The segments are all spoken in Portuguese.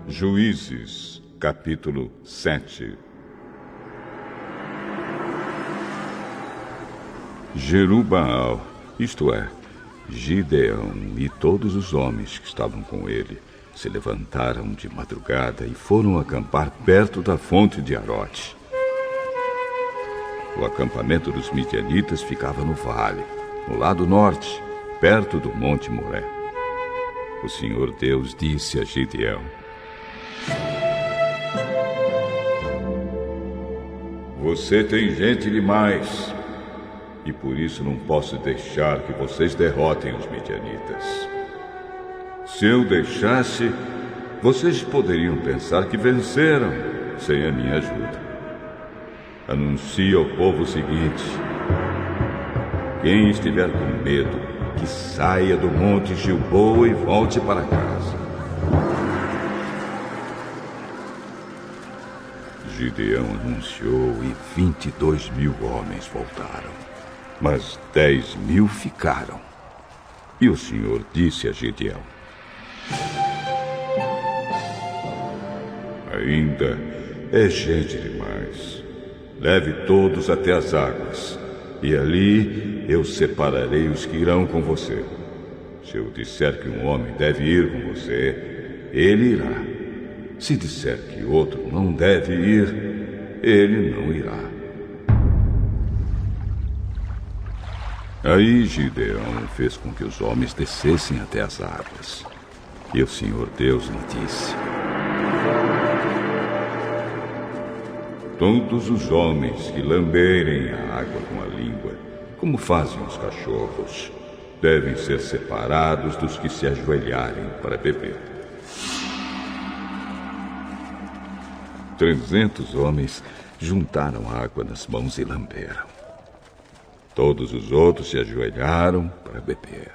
Juízes, capítulo 7. Jerubaal, isto é, Gideão e todos os homens que estavam com ele, se levantaram de madrugada e foram acampar perto da fonte de Arote. O acampamento dos midianitas ficava no vale, no lado norte, perto do Monte Moré. O Senhor Deus disse a Gideão: Você tem gente demais, e por isso não posso deixar que vocês derrotem os midianitas. Se eu deixasse, vocês poderiam pensar que venceram sem a minha ajuda. Anuncie ao povo o seguinte: quem estiver com medo, que saia do Monte Gilboa e volte para casa. Gideão anunciou e 22.000 homens voltaram, mas 10.000 ficaram. E o Senhor disse a Gideão: Ainda é gente demais. Leve todos até as águas, e ali eu separarei os que irão com você. Se eu disser que um homem deve ir com você, ele irá. Se disser que outro não deve ir, ele não irá. Aí Gideão fez com que os homens descessem até as águas. E o Senhor Deus lhe disse: Todos os homens que lamberem a água com a língua, como fazem os cachorros, devem ser separados dos que se ajoelharem para beber. 300 homens juntaram água nas mãos e lamberam. Todos os outros se ajoelharam para beber.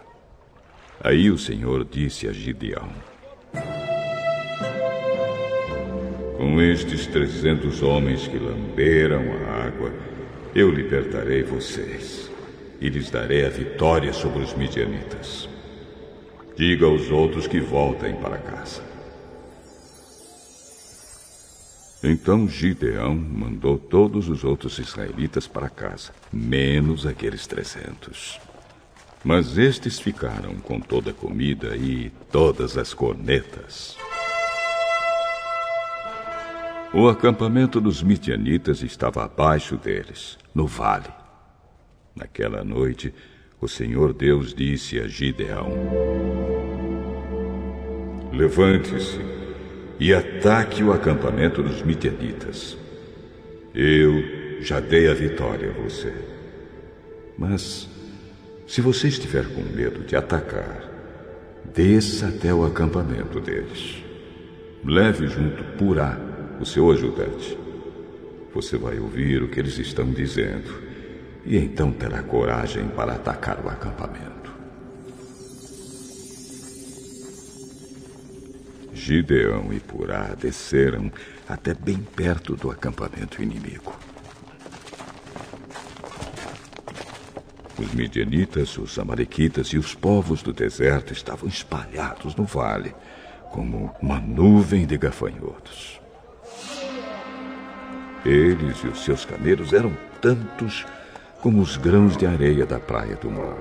Aí o Senhor disse a Gideão: Com estes 300 homens que lamberam a água, eu libertarei vocês e lhes darei a vitória sobre os midianitas. Diga aos outros que voltem para casa. Então Gideão mandou todos os outros israelitas para casa, menos aqueles 300. Mas estes ficaram com toda a comida e todas as cornetas. O acampamento dos midianitas estava abaixo deles, no vale. Naquela noite, o Senhor Deus disse a Gideão: Levante-se e ataque o acampamento dos midianitas. Eu já dei a vitória a você. Mas, se você estiver com medo de atacar, desça até o acampamento deles. Leve junto Purá, o seu ajudante. Você vai ouvir o que eles estão dizendo, e então terá coragem para atacar o acampamento. Gideão e Purá desceram até bem perto do acampamento inimigo. Os midianitas, os amalequitas e os povos do deserto estavam espalhados no vale, como uma nuvem de gafanhotos. Eles e os seus camelos eram tantos como os grãos de areia da praia do mar.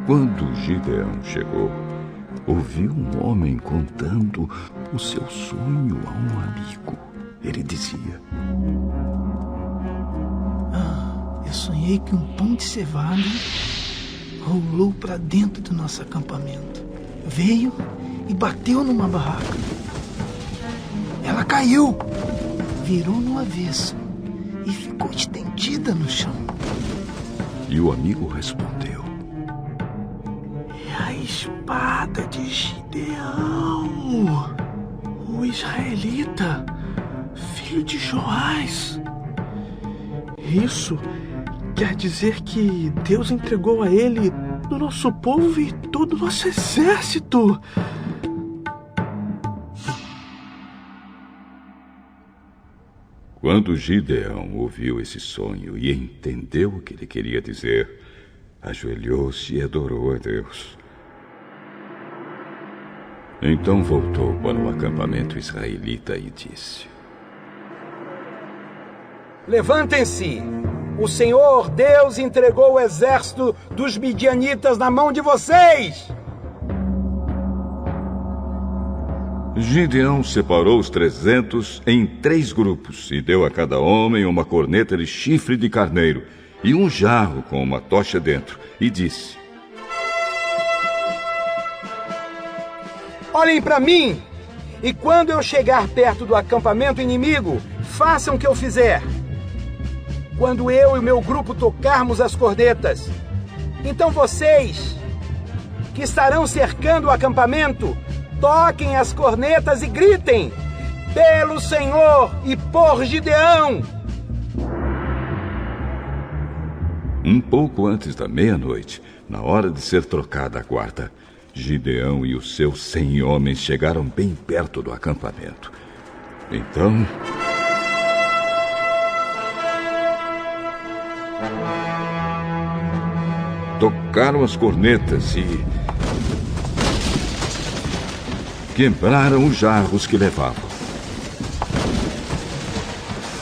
Quando Gideão chegou, ouviu um homem contando o seu sonho a um amigo. Ele dizia: Eu sonhei que um pão de cevada rolou para dentro do nosso acampamento. Veio e bateu numa barraca. Ela caiu, virou no avesso e ficou estendida no chão. E o amigo respondeu: É a espada de Gideão, o israelita, filho de Joás. Isso quer dizer que Deus entregou a ele do nosso povo e todo o nosso exército. Quando Gideão ouviu esse sonho e entendeu o que ele queria dizer, ajoelhou-se e adorou a Deus. Então voltou para o acampamento israelita e disse: Levantem-se! O Senhor Deus entregou o exército dos midianitas na mão de vocês! Gideão separou os 300 em 3 grupos e deu a cada homem uma corneta de chifre de carneiro e um jarro com uma tocha dentro, e disse: Olhem para mim, e quando eu chegar perto do acampamento inimigo, façam o que eu fizer. Quando eu e o meu grupo tocarmos as cornetas, então vocês, que estarão cercando o acampamento, toquem as cornetas e gritem: pelo Senhor e por Gideão! Um pouco antes da meia-noite, na hora de ser trocada a guarda, Gideão e os seus 100 homens chegaram bem perto do acampamento. Então, tocaram as cornetas e quebraram os jarros que levavam.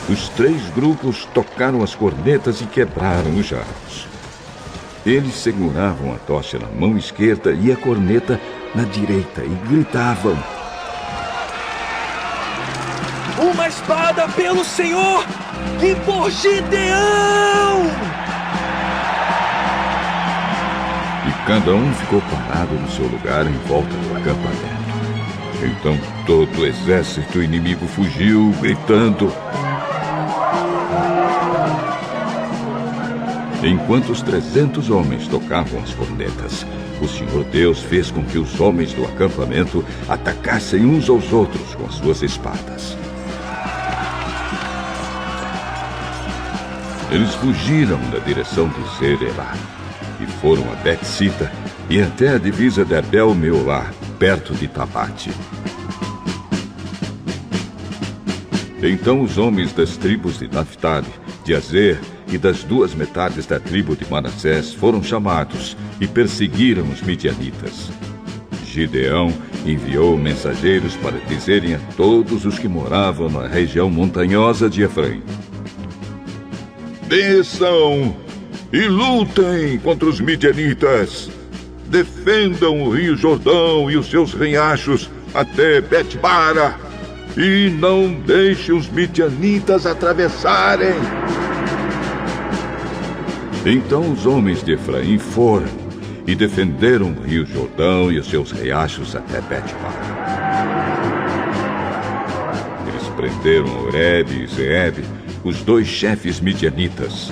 Os 3 grupos tocaram as cornetas e quebraram os jarros. Eles seguravam a tocha na mão esquerda e a corneta na direita e gritavam: uma espada pelo Senhor e por Gideão! E cada um ficou parado no seu lugar em volta do acampamento. Então todo o exército inimigo fugiu, gritando. Enquanto os 300 homens tocavam as cornetas, o Senhor Deus fez com que os homens do acampamento atacassem uns aos outros com as suas espadas. Eles fugiram na direção de Zerelá e foram a Bet-sita e até a divisa de Abel-meolá, perto de Tabate. Então os homens das tribos de Naftali, de Azer e das 2 metades da tribo de Manassés foram chamados e perseguiram os midianitas. Gideão enviou mensageiros para dizerem a todos os que moravam na região montanhosa de Efraim: desçam e lutem contra os midianitas. Defendam o rio Jordão e os seus riachos até Bet-bara, e não deixem os midianitas atravessarem. Então os homens de Efraim foram e defenderam o rio Jordão e os seus riachos até Bet-bara. Eles prenderam Oreb e Zeeb, os 2 chefes midianitas.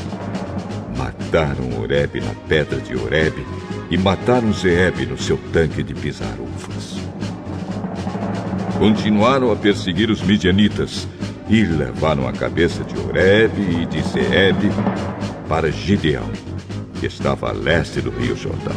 Mataram Oreb na pedra de Oreb e mataram Zeeb no seu tanque de pisar uvas. Continuaram a perseguir os midianitas e levaram a cabeça de Oreb e de Zeeb para Gideão, que estava a leste do rio Jordão.